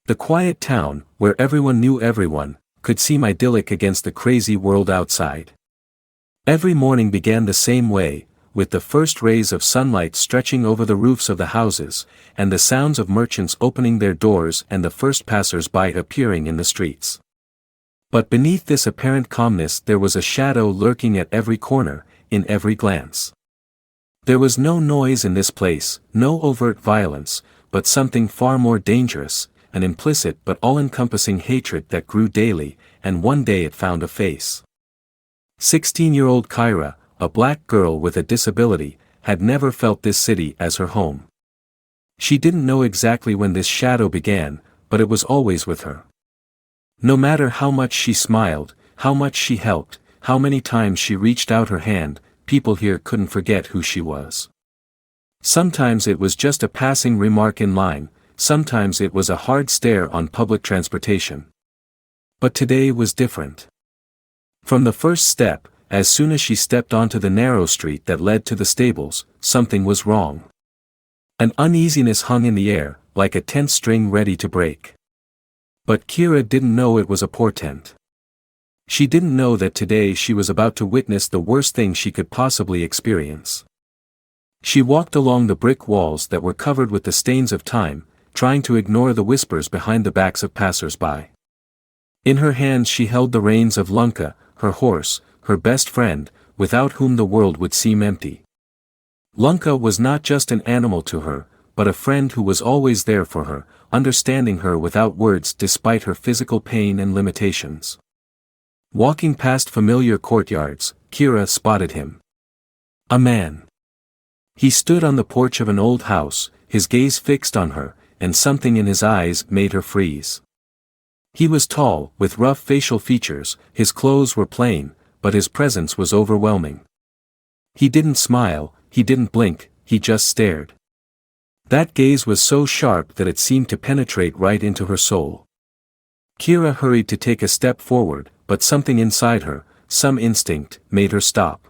The quiet town, where everyone knew everyone, could seem idyllic against the crazy world outside. Every morning began the same way, with the first rays of sunlight stretching over the roofs of the houses, and the sounds of merchants opening their doors and the first passers-by appearing in the streets. But beneath this apparent calmness there was a shadow lurking at every corner, in every glance. There was no noise in this place, no overt violence, but something far more dangerous, an implicit but all-encompassing hatred that grew daily, and one day it found a face. 16-year-old Kyra, a black girl with a disability, had never felt this city as her home. She didn't know exactly when this shadow began, but it was always with her. No matter how much she smiled, how much she helped, how many times she reached out her hand, people here couldn't forget who she was. Sometimes it was just a passing remark in line, sometimes it was a hard stare on public transportation. But today was different. From the first step, as soon as she stepped onto the narrow street that led to the stables, something was wrong. An uneasiness hung in the air, like a tense string ready to break. But Kyra didn't know it was a portent. She didn't know that today she was about to witness the worst thing she could possibly experience. She walked along the brick walls that were covered with the stains of time, trying to ignore the whispers behind the backs of passers-by. In her hands she held the reins of Lunka, her horse, her best friend, without whom the world would seem empty. Lunka was not just an animal to her, but a friend who was always there for her, understanding her without words despite her physical pain and limitations. Walking past familiar courtyards, Kyra spotted him. A man. He stood on the porch of an old house, his gaze fixed on her, and something in his eyes made her freeze. He was tall, with rough facial features, his clothes were plain, but his presence was overwhelming. He didn't smile, he didn't blink, he just stared. That gaze was so sharp that it seemed to penetrate right into her soul. Kyra hurried to take a step forward, but something inside her, some instinct, made her stop.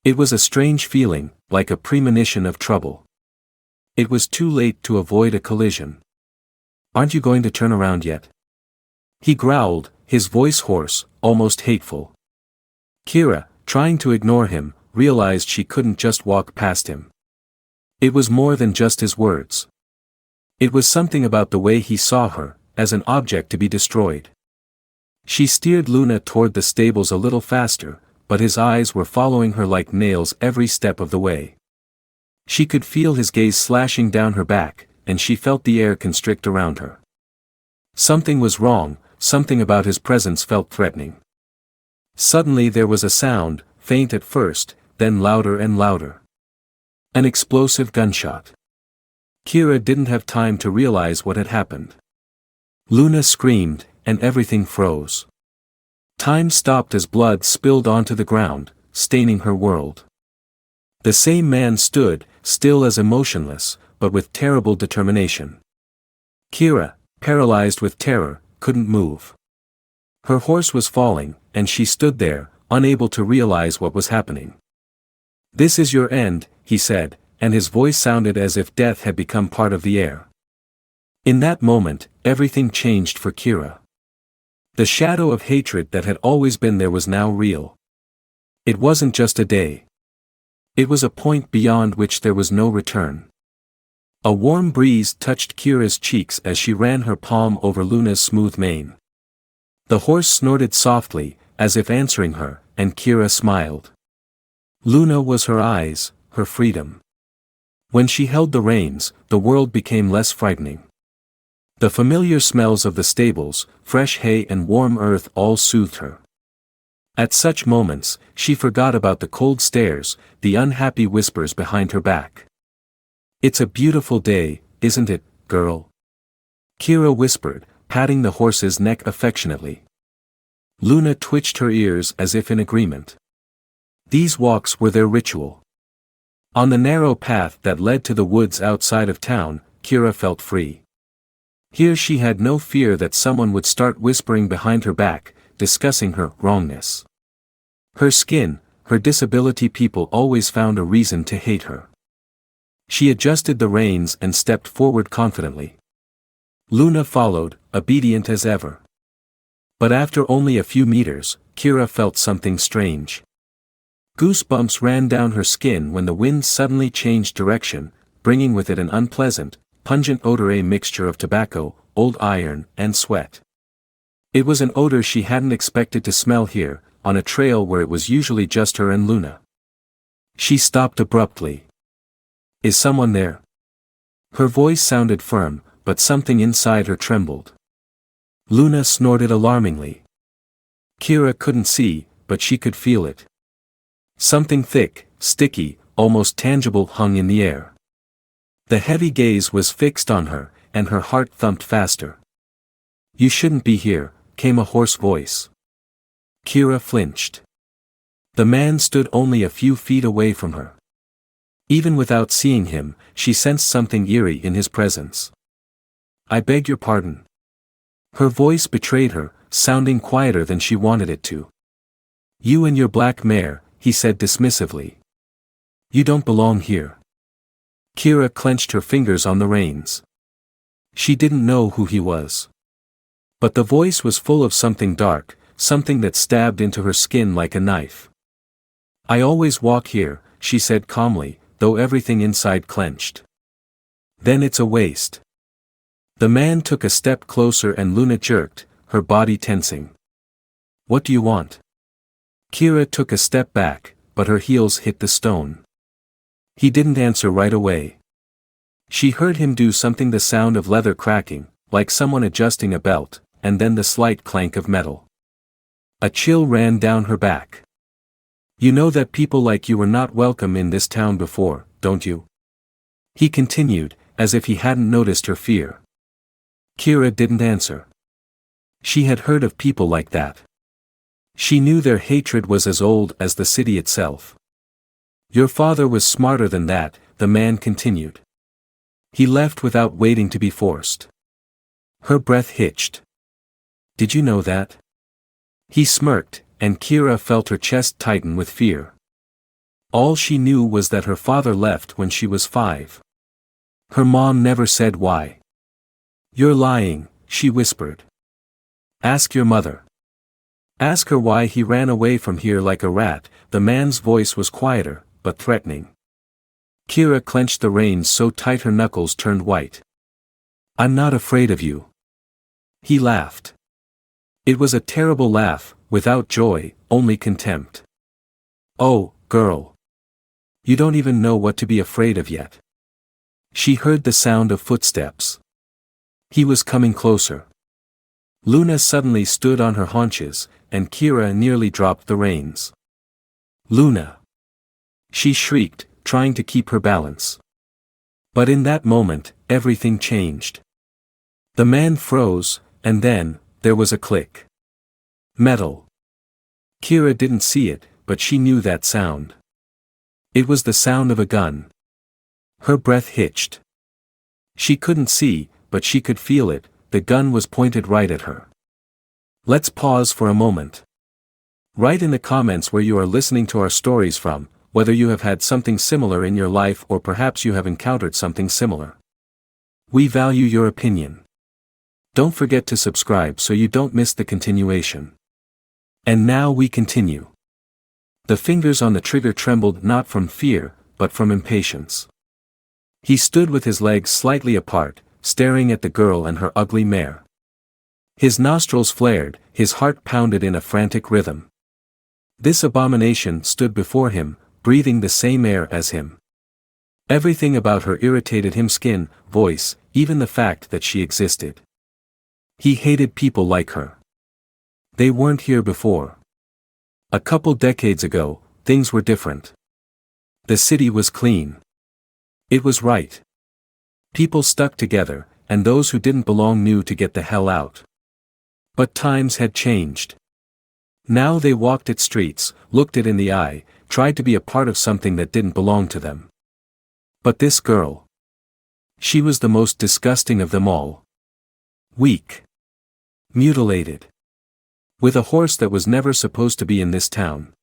It was a strange feeling, like a premonition of trouble. It was too late to avoid a collision. "Aren't you going to turn around yet?" He growled, his voice hoarse, almost hateful. Kyra, trying to ignore him, realized she couldn't just walk past him. It was more than just his words. It was something about the way he saw her, as an object to be destroyed. She steered Luna toward the stables a little faster, but his eyes were following her like nails every step of the way. She could feel his gaze slashing down her back, and she felt the air constrict around her. Something was wrong, something about his presence felt threatening. Suddenly there was a sound, faint at first, then louder and louder. An explosive gunshot. Kyra didn't have time to realize what had happened. Luna screamed, and everything froze. Time stopped as blood spilled onto the ground, staining her world. The same man stood, still as emotionless, but with terrible determination. Kyra, paralyzed with terror, couldn't move. Her horse was falling, and she stood there, unable to realize what was happening. "This is your end," he said, and his voice sounded as if death had become part of the air. In that moment, everything changed for Kyra. The shadow of hatred that had always been there was now real. It wasn't just a day. It was a point beyond which there was no return. A warm breeze touched Kyra's cheeks as she ran her palm over Luna's smooth mane. The horse snorted softly, as if answering her, and Kyra smiled. Luna was her eyes, her freedom. When she held the reins, the world became less frightening. The familiar smells of the stables, fresh hay and warm earth all soothed her. At such moments, she forgot about the cold stares, the unhappy whispers behind her back. "It's a beautiful day, isn't it, girl?" Kyra whispered, patting the horse's neck affectionately. Luna twitched her ears as if in agreement. These walks were their ritual. On the narrow path that led to the woods outside of town, Kyra felt free. Here she had no fear that someone would start whispering behind her back, discussing her wrongness. Her skin, her disability, people always found a reason to hate her. She adjusted the reins and stepped forward confidently. Luna followed, obedient as ever. But after only a few meters, Kira felt something strange. Goosebumps ran down her skin when the wind suddenly changed direction, bringing with it an unpleasant, pungent odor, a mixture of tobacco, old iron, and sweat. It was an odor she hadn't expected to smell here, on a trail where it was usually just her and Luna. She stopped abruptly. "Is someone there?" Her voice sounded firm, but something inside her trembled. Luna snorted alarmingly. Kira couldn't see, but she could feel it. Something thick, sticky, almost tangible hung in the air. The heavy gaze was fixed on her, and her heart thumped faster. "You shouldn't be here," came a hoarse voice. Kira flinched. The man stood only a few feet away from her. Even without seeing him, she sensed something eerie in his presence. "I beg your pardon." Her voice betrayed her, sounding quieter than she wanted it to. "You and your black mare," he said dismissively. "You don't belong here." Kira clenched her fingers on the reins. She didn't know who he was. But the voice was full of something dark, something that stabbed into her skin like a knife. "I always walk here," she said calmly, though everything inside clenched. "Then it's a waste." The man took a step closer and Luna jerked, her body tensing. "What do you want?" Kira took a step back, but her heels hit the stone. He didn't answer right away. She heard him do something, the sound of leather cracking, like someone adjusting a belt, and then the slight clank of metal. A chill ran down her back. "You know that people like you were not welcome in this town before, don't you?" He continued, as if he hadn't noticed her fear. Kira didn't answer. She had heard of people like that. She knew their hatred was as old as the city itself. "Your father was smarter than that," the man continued. "He left without waiting to be forced." Her breath hitched. "Did you know that?" He smirked, and Kira felt her chest tighten with fear. All she knew was that her father left when she was 5. Her mom never said why. "You're lying," she whispered. "Ask your mother. Ask her why he ran away from here like a rat." The man's voice was quieter, but threatening. Kira clenched the reins so tight her knuckles turned white. "I'm not afraid of you." He laughed. It was a terrible laugh, without joy, only contempt. "Oh, girl. You don't even know what to be afraid of yet." She heard the sound of footsteps. He was coming closer. Luna suddenly stood on her haunches, and Kira nearly dropped the reins. "Luna!" She shrieked, trying to keep her balance. But in that moment, everything changed. The man froze, and then, there was a click. Metal. Kira didn't see it, but she knew that sound. It was the sound of a gun. Her breath hitched. She couldn't see, but she could feel it, the gun was pointed right at her. Let's pause for a moment. Write in the comments where you are listening to our stories from, whether you have had something similar in your life or perhaps you have encountered something similar. We value your opinion. Don't forget to subscribe so you don't miss the continuation. And now we continue. The fingers on the trigger trembled not from fear, but from impatience. He stood with his legs slightly apart, staring at the girl and her ugly mare. His nostrils flared, his heart pounded in a frantic rhythm. This abomination stood before him, breathing the same air as him. Everything about her irritated him, skin, voice, even the fact that she existed. He hated people like her. They weren't here before. A couple decades ago, things were different. The city was clean. It was right. People stuck together, and those who didn't belong knew to get the hell out. But times had changed. Now they walked its streets, looked it in the eye, tried to be a part of something that didn't belong to them. But this girl. She was the most disgusting of them all. Weak. Mutilated. With a horse that was never supposed to be in this town.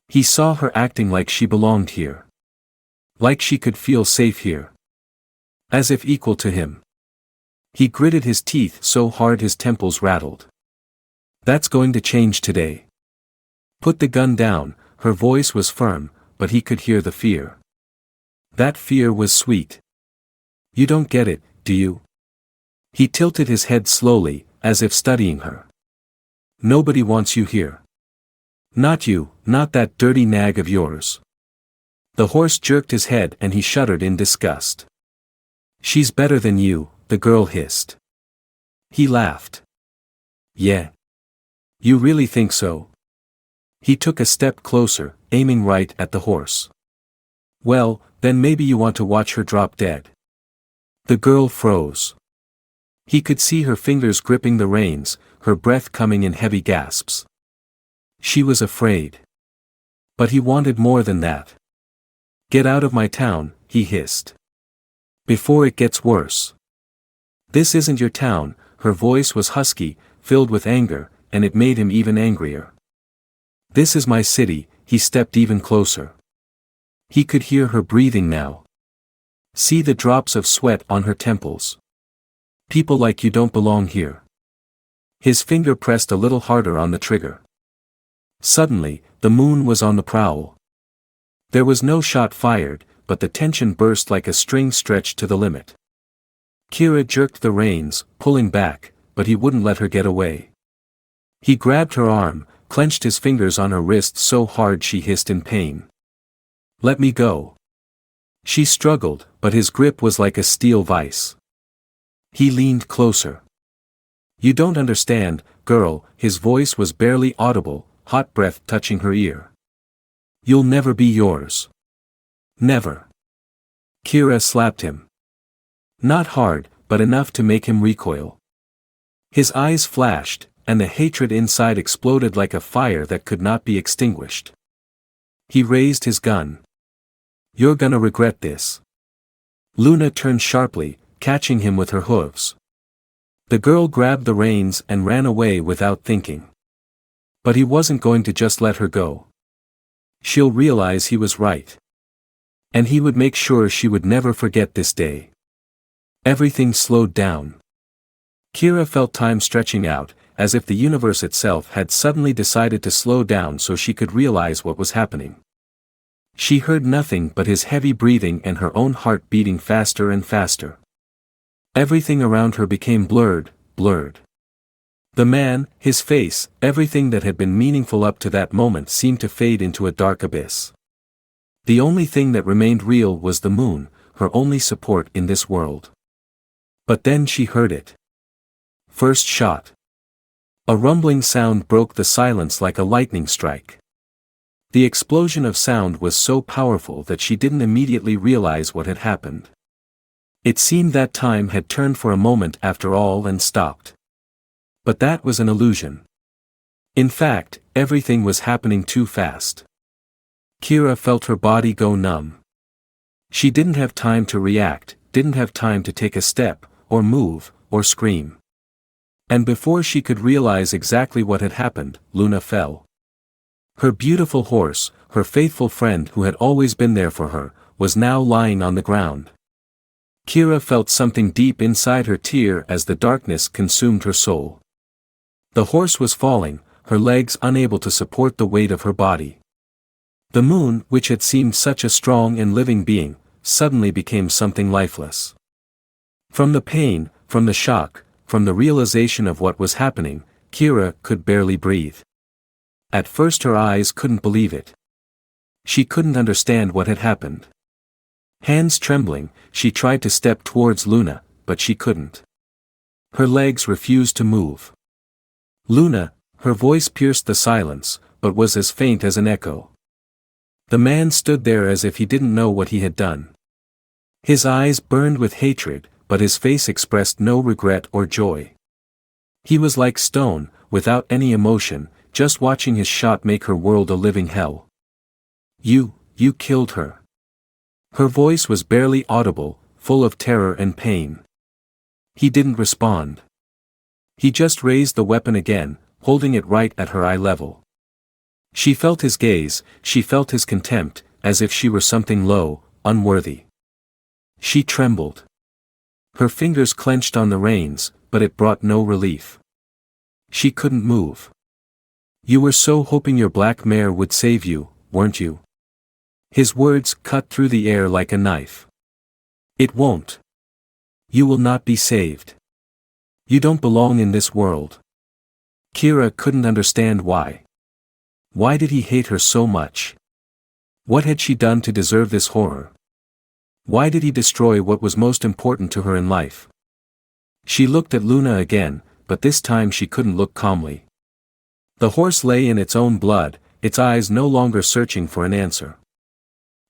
He saw her acting like she belonged here. Like she could feel safe here. As if equal to him. He gritted his teeth so hard his temples rattled. That's going to change today. Put the gun down. Her voice was firm, but he could hear the fear. That fear was sweet. You don't get it, do you? He tilted his head slowly, as if studying her. Nobody wants you here. Not you, not that dirty nag of yours. The horse jerked his head and he shuddered in disgust. She's better than you, the girl hissed. He laughed. Yeah. You really think so? He took a step closer, aiming right at the horse. Well, then maybe you want to watch her drop dead. The girl froze. He could see her fingers gripping the reins, her breath coming in heavy gasps. She was afraid. But he wanted more than that. Get out of my town, he hissed. Before it gets worse. This isn't your town. Her voice was husky, filled with anger, and it made him even angrier. This is my city. He stepped even closer. He could hear her breathing now. See the drops of sweat on her temples. People like you don't belong here. His finger pressed a little harder on the trigger. Suddenly, the moon was on the prowl. There was no shot fired, but the tension burst like a string stretched to the limit. Kira jerked the reins, pulling back, but he wouldn't let her get away. He grabbed her arm, clenched his fingers on her wrist so hard she hissed in pain. Let me go. She struggled, but his grip was like a steel vice. He leaned closer. You don't understand, girl. His voice was barely audible, hot breath touching her ear. You'll never be yours. Never. Kira slapped him. Not hard, but enough to make him recoil. His eyes flashed, and the hatred inside exploded like a fire that could not be extinguished. He raised his gun. You're gonna regret this. Luna turned sharply, catching him with her hooves. The girl grabbed the reins and ran away without thinking. But he wasn't going to just let her go. She'll realize he was right. And he would make sure she would never forget this day. Everything slowed down. Kira felt time stretching out, as if the universe itself had suddenly decided to slow down so she could realize what was happening. She heard nothing but his heavy breathing and her own heart beating faster and faster. Everything around her became blurred. The man, his face, everything that had been meaningful up to that moment seemed to fade into a dark abyss. The only thing that remained real was the moon, her only support in this world. But then she heard it. First shot. A rumbling sound broke the silence like a lightning strike. The explosion of sound was so powerful that she didn't immediately realize what had happened. It seemed that time had turned for a moment after all and stopped. But that was an illusion. In fact, everything was happening too fast. Kira felt her body go numb. She didn't have time to react, didn't have time to take a step, or move, or scream. And before she could realize exactly what had happened, Luna fell. Her beautiful horse, her faithful friend who had always been there for her, was now lying on the ground. Kira felt something deep inside her tear as the darkness consumed her soul. The horse was falling, her legs unable to support the weight of her body. The moon, which had seemed such a strong and living being, suddenly became something lifeless. From the pain, from the shock, from the realization of what was happening, Kira could barely breathe. At first her eyes couldn't believe it. She couldn't understand what had happened. Hands trembling, she tried to step towards Luna, but she couldn't. Her legs refused to move. Luna, her voice pierced the silence, but was as faint as an echo. The man stood there as if he didn't know what he had done. His eyes burned with hatred, but his face expressed no regret or joy. He was like stone, without any emotion, just watching his shot make her world a living hell. You killed her. Her voice was barely audible, full of terror and pain. He didn't respond. He just raised the weapon again, holding it right at her eye level. She felt his gaze, she felt his contempt, as if she were something low, unworthy. She trembled. Her fingers clenched on the reins, but it brought no relief. She couldn't move. "You were so hoping your black mare would save you, weren't you?" His words cut through the air like a knife. "It won't. You will not be saved. You don't belong in this world." Kira couldn't understand why. Why did he hate her so much? What had she done to deserve this horror? Why did he destroy what was most important to her in life? She looked at Luna again, but this time she couldn't look calmly. The horse lay in its own blood, its eyes no longer searching for an answer.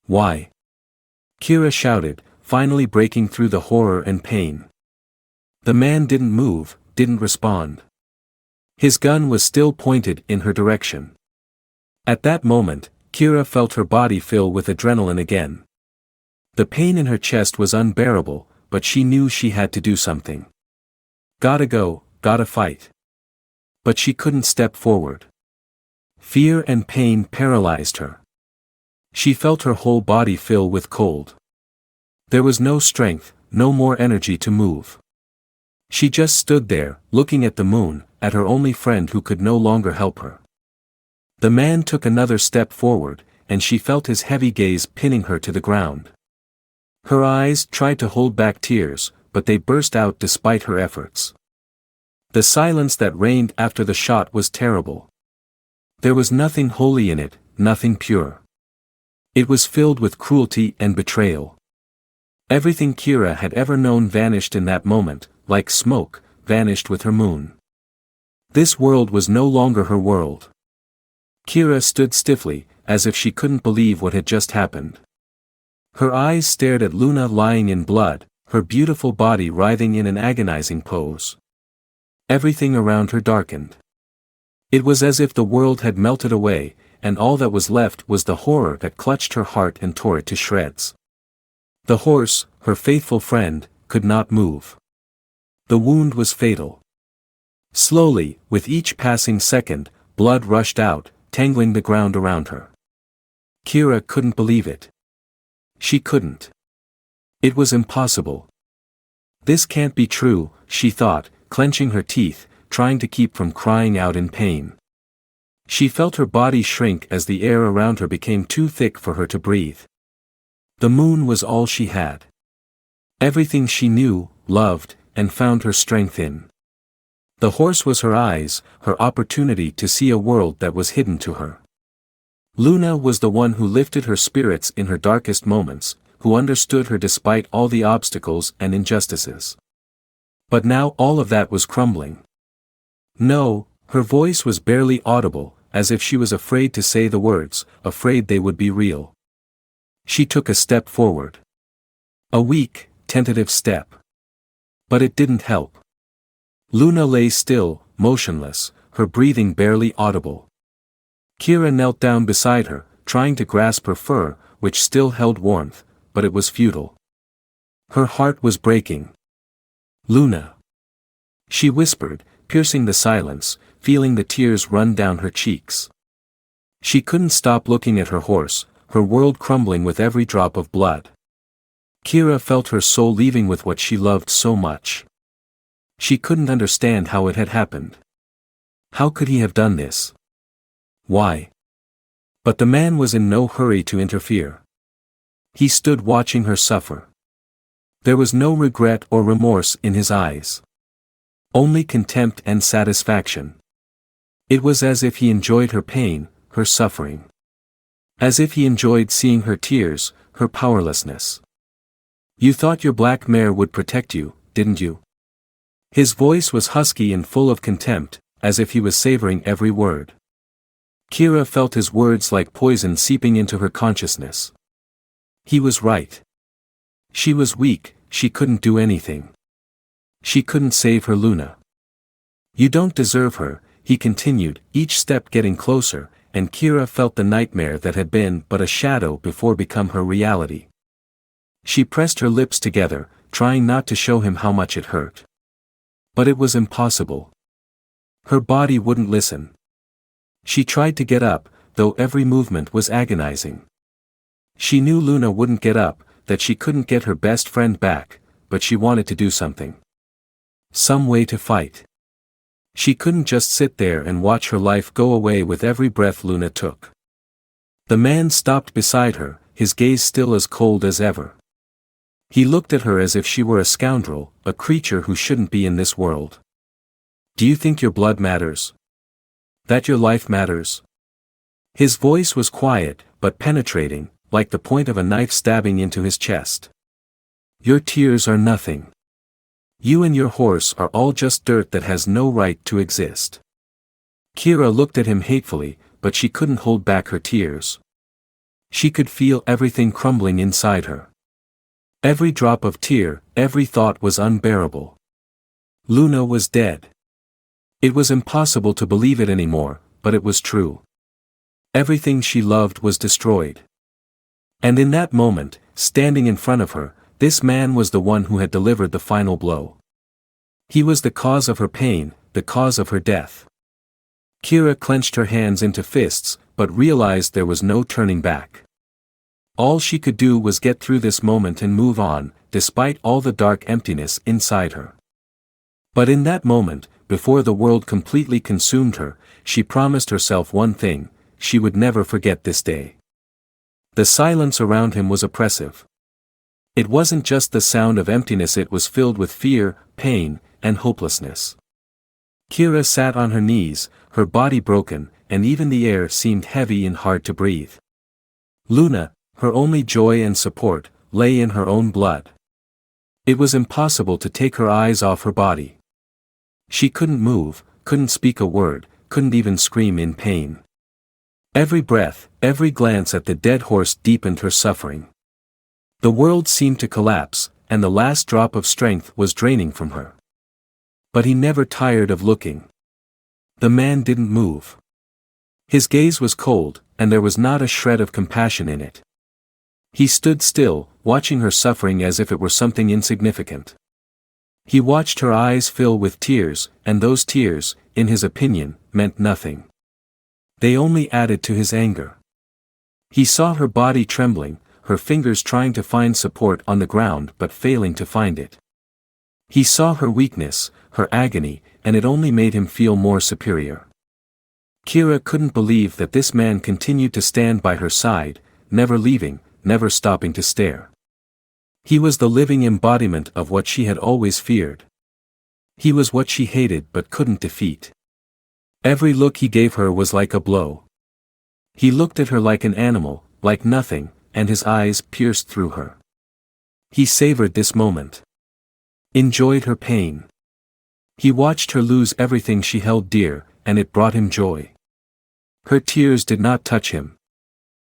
"Why?" Kira shouted, finally breaking through the horror and pain. The man didn't move, didn't respond. His gun was still pointed in her direction. At that moment, Kira felt her body fill with adrenaline again. The pain in her chest was unbearable, but she knew she had to do something. Gotta go, gotta fight. But she couldn't step forward. Fear and pain paralyzed her. She felt her whole body fill with cold. There was no strength, no more energy to move. She just stood there, looking at the moon, at her only friend who could no longer help her. The man took another step forward, and she felt his heavy gaze pinning her to the ground. Her eyes tried to hold back tears, but they burst out despite her efforts. The silence that reigned after the shot was terrible. There was nothing holy in it, nothing pure. It was filled with cruelty and betrayal. Everything Kira had ever known vanished in that moment, like smoke, vanished with her moon. This world was no longer her world. Kira stood stiffly, as if she couldn't believe what had just happened. Her eyes stared at Luna lying in blood, her beautiful body writhing in an agonizing pose. Everything around her darkened. It was as if the world had melted away, and all that was left was the horror that clutched her heart and tore it to shreds. The horse, her faithful friend, could not move. The wound was fatal. Slowly, with each passing second, blood rushed out, tangling the ground around her. Kira couldn't believe it. She couldn't. It was impossible. This can't be true, she thought, clenching her teeth, trying to keep from crying out in pain. She felt her body shrink as the air around her became too thick for her to breathe. The moon was all she had. Everything she knew, loved, and found her strength in. The horse was her eyes, her opportunity to see a world that was hidden to her. Luna was the one who lifted her spirits in her darkest moments, who understood her despite all the obstacles and injustices. But now all of that was crumbling. No, her voice was barely audible, as if she was afraid to say the words, afraid they would be real. She took a step forward. A weak, tentative step. But it didn't help. Luna lay still, motionless, her breathing barely audible. Kira knelt down beside her, trying to grasp her fur, which still held warmth, but it was futile. Her heart was breaking. "Luna," she whispered, piercing the silence, feeling the tears run down her cheeks. She couldn't stop looking at her horse, her world crumbling with every drop of blood. Kira felt her soul leaving with what she loved so much. She couldn't understand how it had happened. How could he have done this? Why? But the man was in no hurry to interfere. He stood watching her suffer. There was no regret or remorse in his eyes. Only contempt and satisfaction. It was as if he enjoyed her pain, her suffering. As if he enjoyed seeing her tears, her powerlessness. "You thought your black mare would protect you, didn't you?" His voice was husky and full of contempt, as if he was savoring every word. Kira felt his words like poison seeping into her consciousness. He was right. She was weak, she couldn't do anything. She couldn't save her Luna. "You don't deserve her," he continued, each step getting closer, and Kira felt the nightmare that had been but a shadow before become her reality. She pressed her lips together, trying not to show him how much it hurt. But it was impossible. Her body wouldn't listen. She tried to get up, though every movement was agonizing. She knew Luna wouldn't get up, that she couldn't get her best friend back, but she wanted to do something. Some way to fight. She couldn't just sit there and watch her life go away with every breath Luna took. The man stopped beside her, his gaze still as cold as ever. He looked at her as if she were a scoundrel, a creature who shouldn't be in this world. Do you think your blood matters? That your life matters? His voice was quiet, but penetrating, like the point of a knife stabbing into his chest. Your tears are nothing. You and your horse are all just dirt that has no right to exist. Kira looked at him hatefully, but she couldn't hold back her tears. She could feel everything crumbling inside her. Every drop of tear, every thought was unbearable. Luna was dead. It was impossible to believe it anymore, but it was true. Everything she loved was destroyed. And in that moment, standing in front of her, this man was the one who had delivered the final blow. He was the cause of her pain, the cause of her death. Kira clenched her hands into fists, but realized there was no turning back. All she could do was get through this moment and move on, despite all the dark emptiness inside her. But in that moment, before the world completely consumed her, she promised herself one thing: she would never forget this day. The silence around him was oppressive. It wasn't just the sound of emptiness, it was filled with fear, pain, and hopelessness. Kira sat on her knees, her body broken, and even the air seemed heavy and hard to breathe. Luna, her only joy and support, lay in her own blood. It was impossible to take her eyes off her body. She couldn't move, couldn't speak a word, couldn't even scream in pain. Every breath, every glance at the dead horse deepened her suffering. The world seemed to collapse, and the last drop of strength was draining from her. But he never tired of looking. The man didn't move. His gaze was cold, and there was not a shred of compassion in it. He stood still, watching her suffering as if it were something insignificant. He watched her eyes fill with tears, and those tears, in his opinion, meant nothing. They only added to his anger. He saw her body trembling, her fingers trying to find support on the ground but failing to find it. He saw her weakness, her agony, and it only made him feel more superior. Kira couldn't believe that this man continued to stand by her side, never leaving, never stopping to stare. He was the living embodiment of what she had always feared. He was what she hated but couldn't defeat. Every look he gave her was like a blow. He looked at her like an animal, like nothing, and his eyes pierced through her. He savored this moment. Enjoyed her pain. He watched her lose everything she held dear, and it brought him joy. Her tears did not touch him.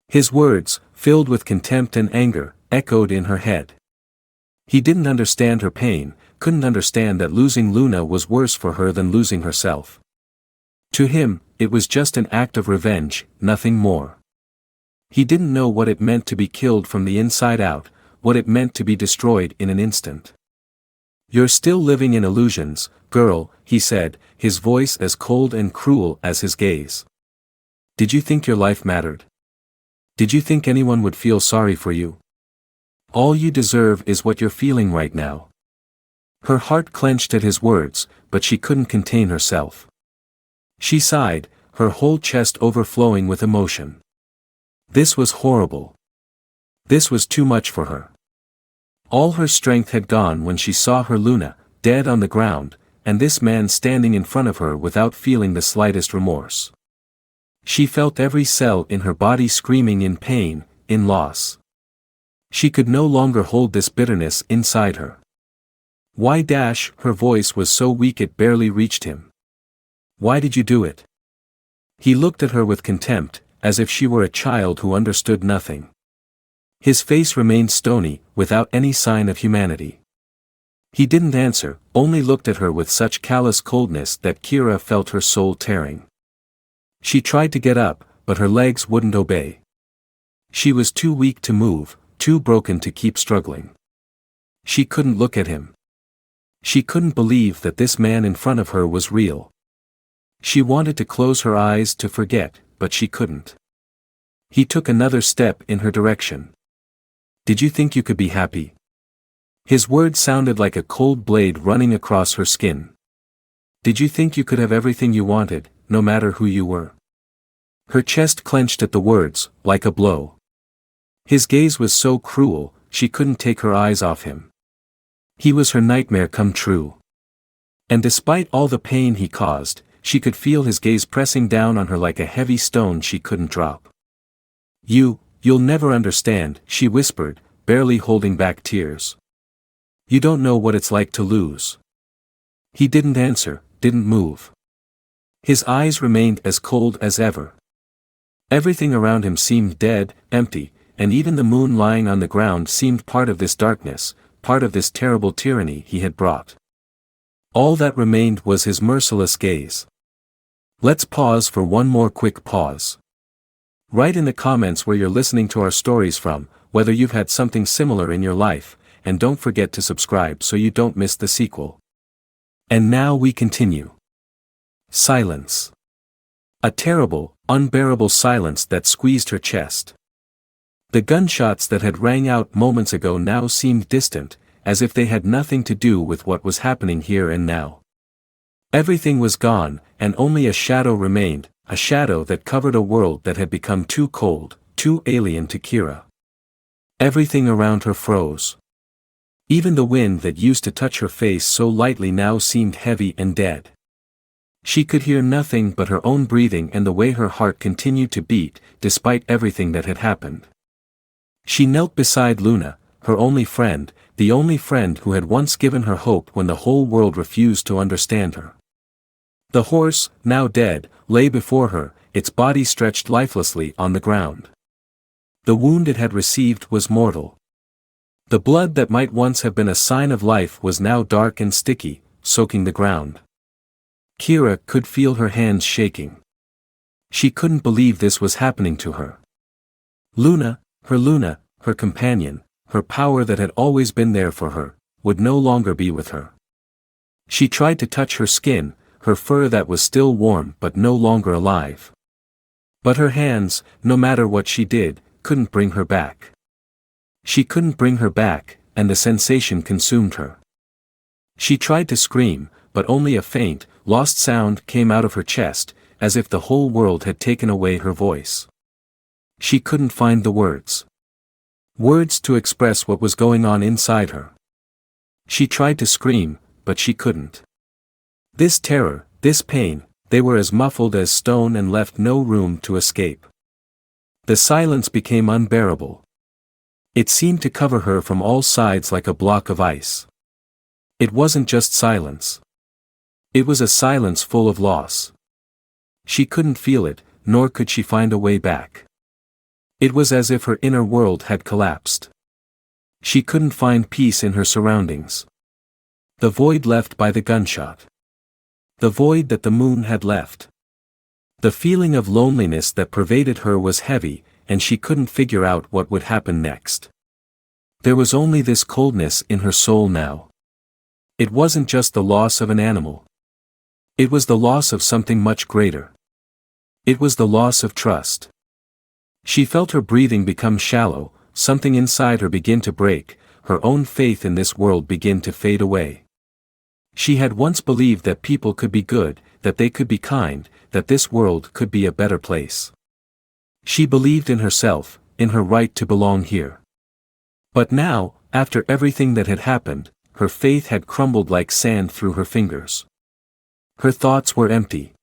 His words, filled with contempt and anger, echoed in her head. He didn't understand her pain, couldn't understand that losing Luna was worse for her than losing herself. To him, it was just an act of revenge, nothing more. He didn't know what it meant to be killed from the inside out, what it meant to be destroyed in an instant. "You're still living in illusions, girl," he said, his voice as cold and cruel as his gaze. "Did you think your life mattered? Did you think anyone would feel sorry for you? All you deserve is what you're feeling right now." Her heart clenched at his words, but she couldn't contain herself. She sighed, her whole chest overflowing with emotion. This was horrible. This was too much for her. All her strength had gone when she saw her Luna, dead on the ground, and this man standing in front of her without feeling the slightest remorse. She felt every cell in her body screaming in pain, in loss. She could no longer hold this bitterness inside her. "Why?" Her voice was so weak it barely reached him. "Why did you do it?" He looked at her with contempt, as if she were a child who understood nothing. His face remained stony, without any sign of humanity. He didn't answer, only looked at her with such callous coldness that Kira felt her soul tearing. She tried to get up, but her legs wouldn't obey. She was too weak to move, too broken to keep struggling. She couldn't look at him. She couldn't believe that this man in front of her was real. She wanted to close her eyes to forget, but she couldn't. He took another step in her direction. "Did you think you could be happy?" His words sounded like a cold blade running across her skin. Did you think you could have everything you wanted, no matter who you were? Her chest clenched at the words, like a blow. His gaze was so cruel, she couldn't take her eyes off him. He was her nightmare come true. And despite all the pain he caused, she could feel his gaze pressing down on her like a heavy stone she couldn't drop. You'll never understand, she whispered, barely holding back tears. You don't know what it's like to lose. He didn't answer, didn't move. His eyes remained as cold as ever. Everything around him seemed dead, empty, and even the moon lying on the ground seemed part of this darkness, part of this terrible tyranny he had brought. All that remained was his merciless gaze. Let's pause for one more quick pause. Write in the comments where you're listening to our stories from, whether you've had something similar in your life, and don't forget to subscribe so you don't miss the sequel. And now we continue. Silence. A terrible, unbearable silence that squeezed her chest. The gunshots that had rang out moments ago now seemed distant, as if they had nothing to do with what was happening here and now. Everything was gone, and only a shadow remained, a shadow that covered a world that had become too cold, too alien to Kira. Everything around her froze. Even the wind that used to touch her face so lightly now seemed heavy and dead. She could hear nothing but her own breathing and the way her heart continued to beat, despite everything that had happened. She knelt beside Luna, her only friend, the only friend who had once given her hope when the whole world refused to understand her. The horse, now dead, lay before her, its body stretched lifelessly on the ground. The wound it had received was mortal. The blood that might once have been a sign of life was now dark and sticky, soaking the ground. Kira could feel her hands shaking. She couldn't believe this was happening to her. Luna, her companion, her power that had always been there for her, would no longer be with her. She tried to touch her skin, her fur that was still warm but no longer alive. But her hands, no matter what she did, couldn't bring her back. She couldn't bring her back, and the sensation consumed her. She tried to scream, but only a faint, lost sound came out of her chest, as if the whole world had taken away her voice. She couldn't find the words. Words to express what was going on inside her. She tried to scream, but she couldn't. This terror, this pain, they were as muffled as stone and left no room to escape. The silence became unbearable. It seemed to cover her from all sides like a block of ice. It wasn't just silence. It was a silence full of loss. She couldn't feel it, nor could she find a way back. It was as if her inner world had collapsed. She couldn't find peace in her surroundings. The void left by the gunshot. The void that the moon had left. The feeling of loneliness that pervaded her was heavy, and she couldn't figure out what would happen next. There was only this coldness in her soul now. It wasn't just the loss of an animal. It was the loss of something much greater. It was the loss of trust. She felt her breathing become shallow, something inside her begin to break, her own faith in this world begin to fade away. She had once believed that people could be good, that they could be kind, that this world could be a better place. She believed in herself, in her right to belong here. But now, after everything that had happened, her faith had crumbled like sand through her fingers. Her thoughts were empty.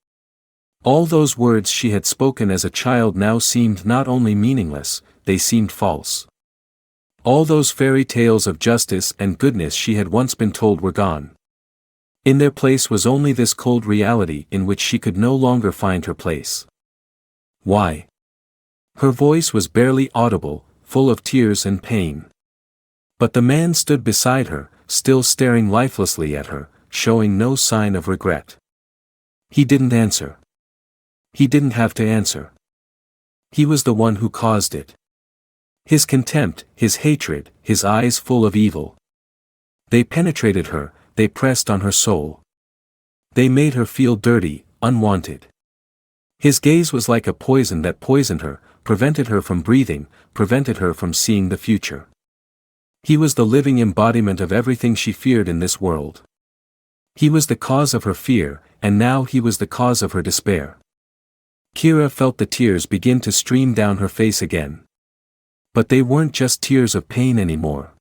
All those words she had spoken as a child now seemed not only meaningless, they seemed false. All those fairy tales of justice and goodness she had once been told were gone. In their place was only this cold reality in which she could no longer find her place. Why? Her voice was barely audible, full of tears and pain. But the man stood beside her, still staring lifelessly at her, showing no sign of regret. He didn't answer. He didn't have to answer. He was the one who caused it. His contempt, his hatred, his eyes full of evil. They penetrated her, they pressed on her soul. They made her feel dirty, unwanted. His gaze was like a poison that poisoned her, prevented her from breathing, prevented her from seeing the future. He was the living embodiment of everything she feared in this world. He was the cause of her fear, and now he was the cause of her despair. Kira felt the tears begin to stream down her face again. But they weren't just tears of pain anymore.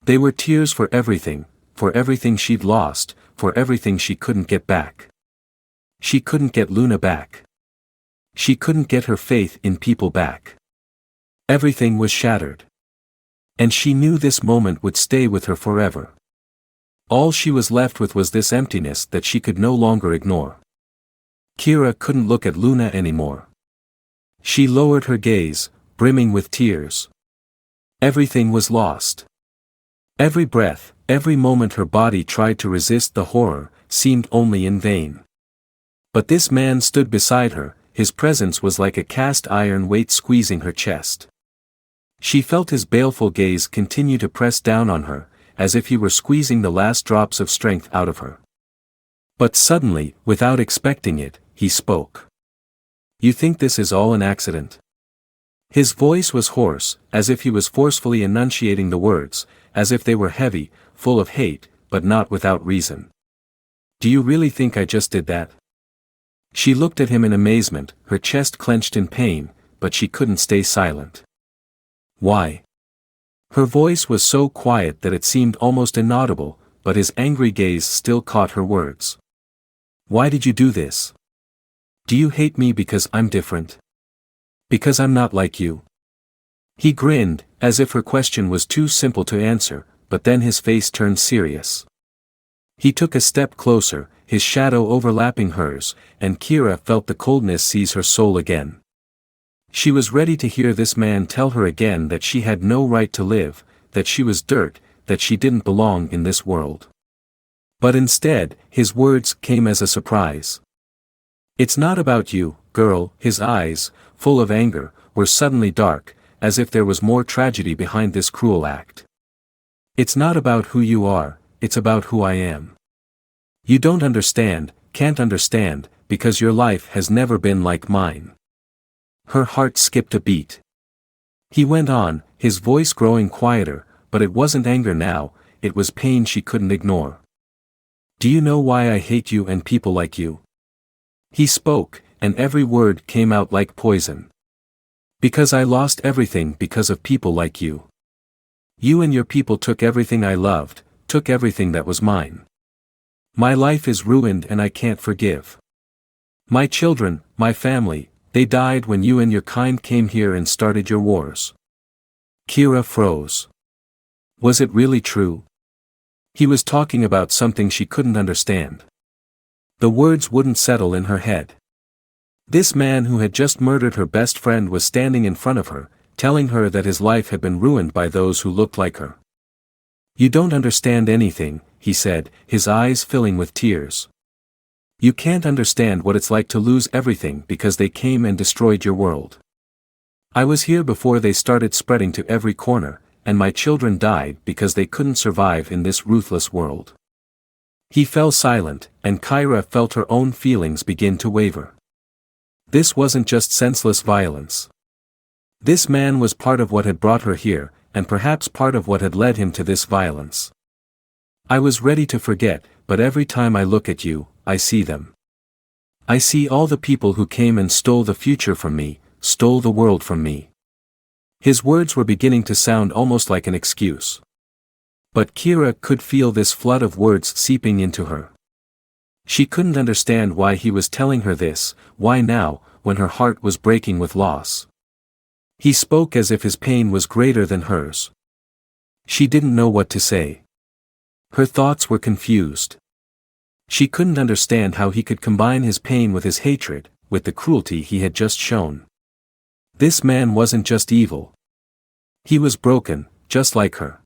They were tears for everything she'd lost, for everything she couldn't get back. She couldn't get Luna back. She couldn't get her faith in people back. Everything was shattered. And she knew this moment would stay with her forever. All she was left with was this emptiness that she could no longer ignore. Kira couldn't look at Luna anymore. She lowered her gaze, brimming with tears. Everything was lost. Every breath, every moment her body tried to resist the horror, seemed only in vain. But this man stood beside her, his presence was like a cast iron weight squeezing her chest. She felt his baleful gaze continue to press down on her, as if he were squeezing the last drops of strength out of her. But suddenly, without expecting it, he spoke. "You think this is all an accident?" His voice was hoarse, as if he was forcefully enunciating the words, as if they were heavy, full of hate, but not without reason. "Do you really think I just did that?" She looked at him in amazement, her chest clenched in pain, but she couldn't stay silent. "Why?" Her voice was so quiet that it seemed almost inaudible, but his angry gaze still caught her words. "Why did you do this? Do you hate me because I'm different? Because I'm not like you?" He grinned, as if her question was too simple to answer, but then his face turned serious. He took a step closer, his shadow overlapping hers, and Kira felt the coldness seize her soul again. She was ready to hear this man tell her again that she had no right to live, that she was dirt, that she didn't belong in this world. But instead, his words came as a surprise. "It's not about you, girl." His eyes, full of anger, were suddenly dark, as if there was more tragedy behind this cruel act. "It's not about who you are, it's about who I am. You don't understand, can't understand, because your life has never been like mine." Her heart skipped a beat. He went on, his voice growing quieter, but it wasn't anger now, it was pain she couldn't ignore. "Do you know why I hate you and people like you?" He spoke, and every word came out like poison. "Because I lost everything because of people like you. You and your people took everything I loved, took everything that was mine. My life is ruined and I can't forgive. My children, my family, they died when you and your kind came here and started your wars." Kira froze. Was it really true? He was talking about something she couldn't understand. The words wouldn't settle in her head. This man who had just murdered her best friend was standing in front of her, telling her that his life had been ruined by those who looked like her. "You don't understand anything," he said, his eyes filling with tears. "You can't understand what it's like to lose everything because they came and destroyed your world. I was here before they started spreading to every corner, and my children died because they couldn't survive in this ruthless world." He fell silent, and Kira felt her own feelings begin to waver. This wasn't just senseless violence. This man was part of what had brought her here, and perhaps part of what had led him to this violence. "I was ready to forget, but every time I look at you, I see them. I see all the people who came and stole the future from me, stole the world from me." His words were beginning to sound almost like an excuse. But Kira could feel this flood of words seeping into her. She couldn't understand why he was telling her this, why now, when her heart was breaking with loss. He spoke as if his pain was greater than hers. She didn't know what to say. Her thoughts were confused. She couldn't understand how he could combine his pain with his hatred, with the cruelty he had just shown. This man wasn't just evil. He was broken, just like her.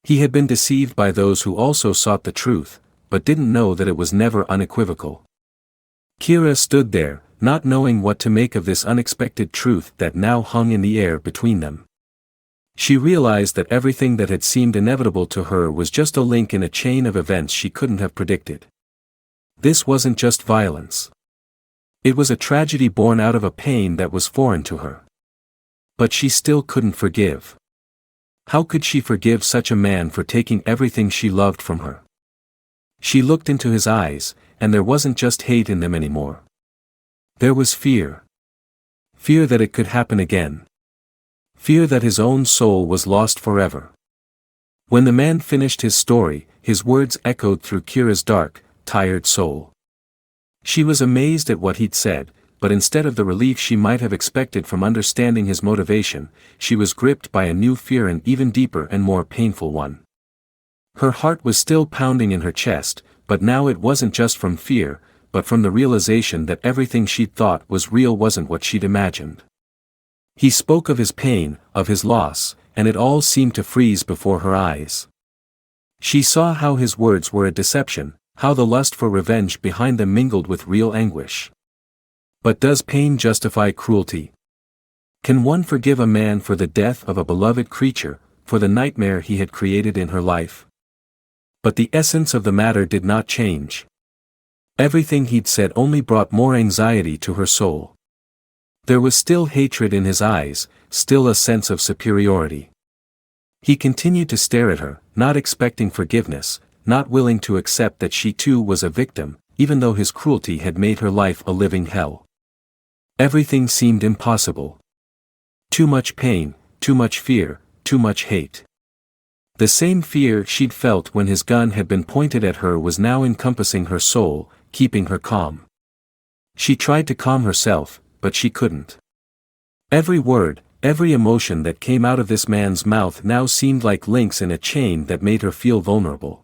He had been deceived by those who also sought the truth, but didn't know that it was never unequivocal. Kira stood there, not knowing what to make of this unexpected truth that now hung in the air between them. She realized that everything that had seemed inevitable to her was just a link in a chain of events she couldn't have predicted. This wasn't just violence. It was a tragedy born out of a pain that was foreign to her. But she still couldn't forgive. How could she forgive such a man for taking everything she loved from her? She looked into his eyes, and there wasn't just hate in them anymore. There was fear. Fear that it could happen again. Fear that his own soul was lost forever. When the man finished his story, his words echoed through Kira's dark, tired soul. She was amazed at what he'd said, but instead of the relief she might have expected from understanding his motivation, she was gripped by a new fear, an even deeper and more painful one. Her heart was still pounding in her chest, but now it wasn't just from fear, but from the realization that everything she'd thought was real wasn't what she'd imagined. He spoke of his pain, of his loss, and it all seemed to freeze before her eyes. She saw how his words were a deception, how the lust for revenge behind them mingled with real anguish. But does pain justify cruelty? Can one forgive a man for the death of a beloved creature, for the nightmare he had created in her life? But the essence of the matter did not change. Everything he'd said only brought more anxiety to her soul. There was still hatred in his eyes, still a sense of superiority. He continued to stare at her, not expecting forgiveness, not willing to accept that she too was a victim, even though his cruelty had made her life a living hell. Everything seemed impossible. Too much pain, too much fear, too much hate. The same fear she'd felt when his gun had been pointed at her was now encompassing her soul, keeping her calm. She tried to calm herself, but she couldn't. Every word, every emotion that came out of this man's mouth now seemed like links in a chain that made her feel vulnerable.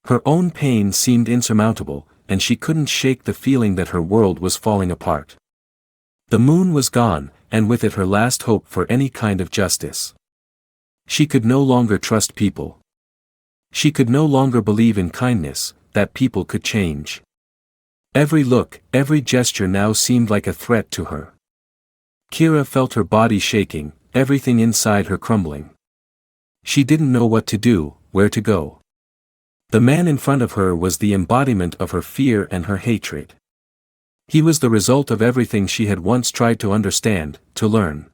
Her own pain seemed insurmountable, and she couldn't shake the feeling that her world was falling apart. The moon was gone, and with it her last hope for any kind of justice. She could no longer trust people. She could no longer believe in kindness, that people could change. Every look, every gesture now seemed like a threat to her. Kira felt her body shaking, everything inside her crumbling. She didn't know what to do, where to go. The man in front of her was the embodiment of her fear and her hatred. He was the result of everything she had once tried to understand, to learn.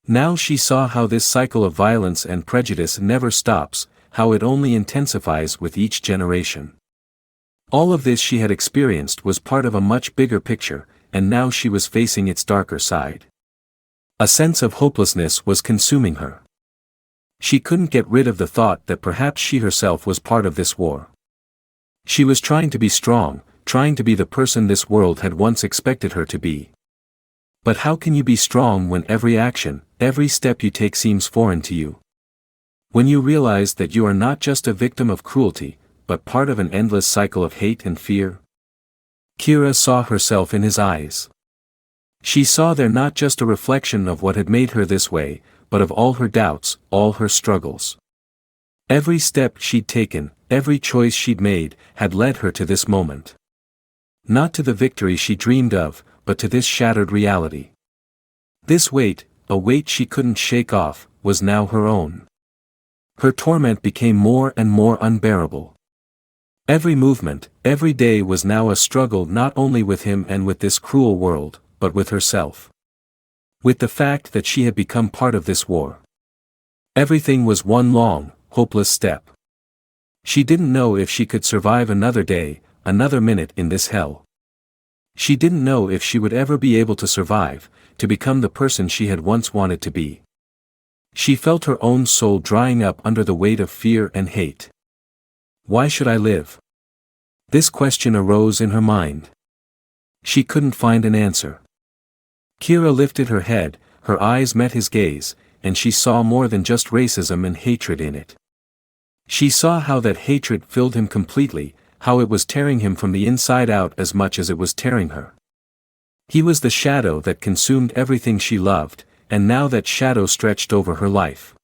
Now she saw how this cycle of violence and prejudice never stops, how it only intensifies with each generation. All of this she had experienced was part of a much bigger picture, and now she was facing its darker side. A sense of hopelessness was consuming her. She couldn't get rid of the thought that perhaps she herself was part of this war. She was trying to be strong, trying to be the person this world had once expected her to be. But how can you be strong when every action, every step you take seems foreign to you? When you realize that you are not just a victim of cruelty, but part of an endless cycle of hate and fear? Kira saw herself in his eyes. She saw there not just a reflection of what had made her this way, but of all her doubts, all her struggles. Every step she'd taken, every choice she'd made, had led her to this moment. Not to the victory she dreamed of, but to this shattered reality. This weight, a weight she couldn't shake off, was now her own. Her torment became more and more unbearable. Every movement, every day was now a struggle not only with him and with this cruel world, but with herself. With the fact that she had become part of this war. Everything was one long, hopeless step. She didn't know if she could survive another day, another minute in this hell. She didn't know if she would ever be able to survive, to become the person she had once wanted to be. She felt her own soul drying up under the weight of fear and hate. Why should I live? This question arose in her mind. She couldn't find an answer. Kira lifted her head, her eyes met his gaze, and she saw more than just racism and hatred in it. She saw how that hatred filled him completely, how it was tearing him from the inside out as much as it was tearing her. He was the shadow that consumed everything she loved, and now that shadow stretched over her life.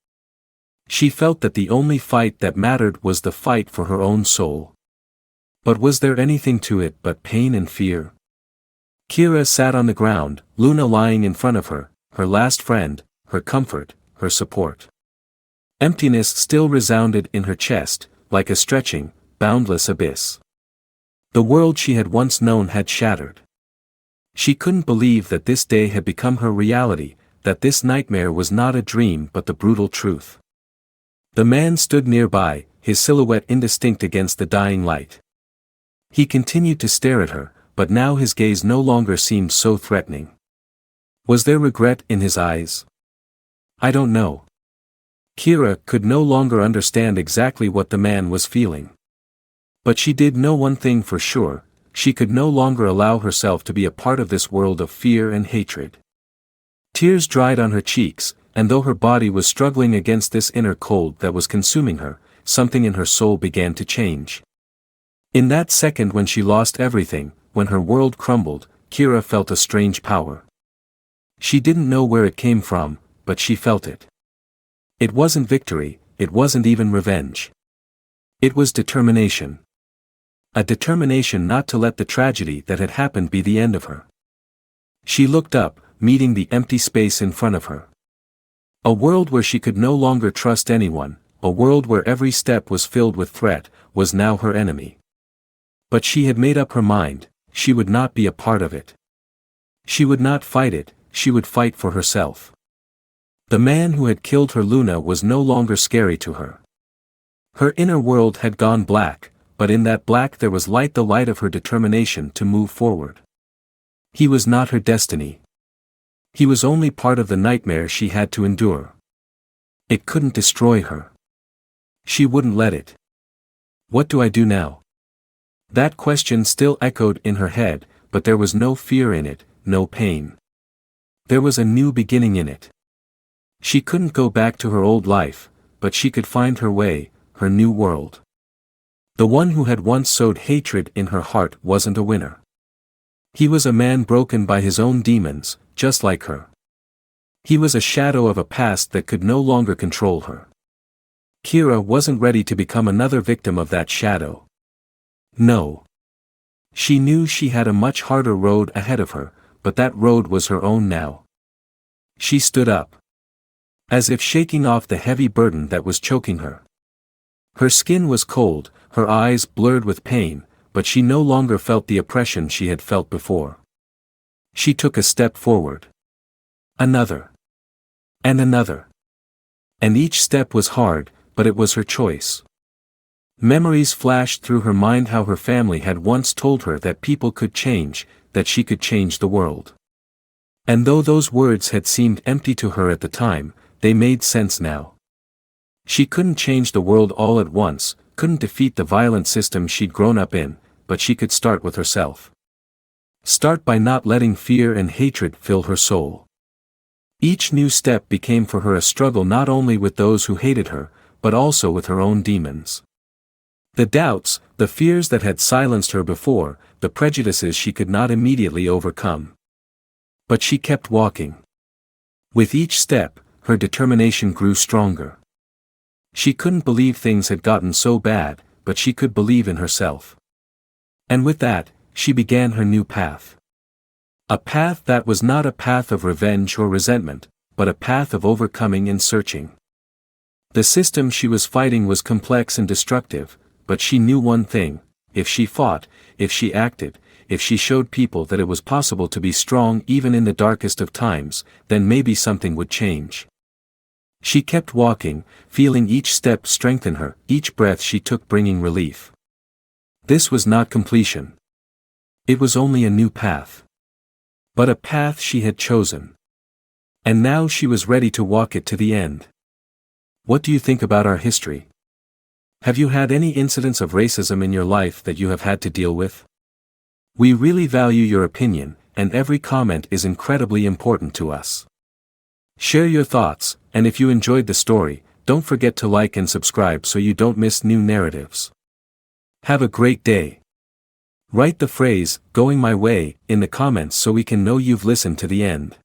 She felt that the only fight that mattered was the fight for her own soul. But was there anything to it but pain and fear? Kira sat on the ground, Luna lying in front of her, her last friend, her comfort, her support. Emptiness still resounded in her chest, like a stretching, boundless abyss. The world she had once known had shattered. She couldn't believe that this day had become her reality, that this nightmare was not a dream but the brutal truth. The man stood nearby, his silhouette indistinct against the dying light. He continued to stare at her, but now his gaze no longer seemed so threatening. Was there regret in his eyes? I don't know. Kira could no longer understand exactly what the man was feeling. But she did know one thing for sure: she could no longer allow herself to be a part of this world of fear and hatred. Tears dried on her cheeks, and though her body was struggling against this inner cold that was consuming her, something in her soul began to change. In that second when she lost everything, when her world crumbled, Kira felt a strange power. She didn't know where it came from, but she felt it. It wasn't victory, it wasn't even revenge. It was determination. A determination not to let the tragedy that had happened be the end of her. She looked up, meeting the empty space in front of her. A world where she could no longer trust anyone, a world where every step was filled with threat, was now her enemy. But she had made up her mind: she would not be a part of it. She would not fight it, she would fight for herself. The man who had killed her Luna was no longer scary to her. Her inner world had gone black, but in that black there was light, the light of her determination to move forward. He was not her destiny. He was only part of the nightmare she had to endure. It couldn't destroy her. She wouldn't let it. What do I do now? That question still echoed in her head, but there was no fear in it, no pain. There was a new beginning in it. She couldn't go back to her old life, but she could find her way, her new world. The one who had once sowed hatred in her heart wasn't a winner. He was a man broken by his own demons, just like her. He was a shadow of a past that could no longer control her. Kira wasn't ready to become another victim of that shadow. No. She knew she had a much harder road ahead of her, but that road was her own now. She stood up, as if shaking off the heavy burden that was choking her. Her skin was cold, her eyes blurred with pain, but she no longer felt the oppression she had felt before. She took a step forward. Another. And another. And each step was hard, but it was her choice. Memories flashed through her mind how her family had once told her that people could change, that she could change the world. And though those words had seemed empty to her at the time, they made sense now. She couldn't change the world all at once, couldn't defeat the violent system she'd grown up in, but she could start with herself. Start by not letting fear and hatred fill her soul. Each new step became for her a struggle not only with those who hated her, but also with her own demons. The doubts, the fears that had silenced her before, the prejudices she could not immediately overcome. But she kept walking. With each step, her determination grew stronger. She couldn't believe things had gotten so bad, but she could believe in herself. And with that, she began her new path. A path that was not a path of revenge or resentment, but a path of overcoming and searching. The system she was fighting was complex and destructive, but she knew one thing: if she fought, if she acted, if she showed people that it was possible to be strong even in the darkest of times, then maybe something would change. She kept walking, feeling each step strengthen her, each breath she took bringing relief. This was not completion. It was only a new path. But a path she had chosen. And now she was ready to walk it to the end. What do you think about our history? Have you had any incidents of racism in your life that you have had to deal with? We really value your opinion, and every comment is incredibly important to us. Share your thoughts, and if you enjoyed the story, don't forget to like and subscribe so you don't miss new narratives. Have a great day. Write the phrase, "going my way," in the comments so we can know you've listened to the end.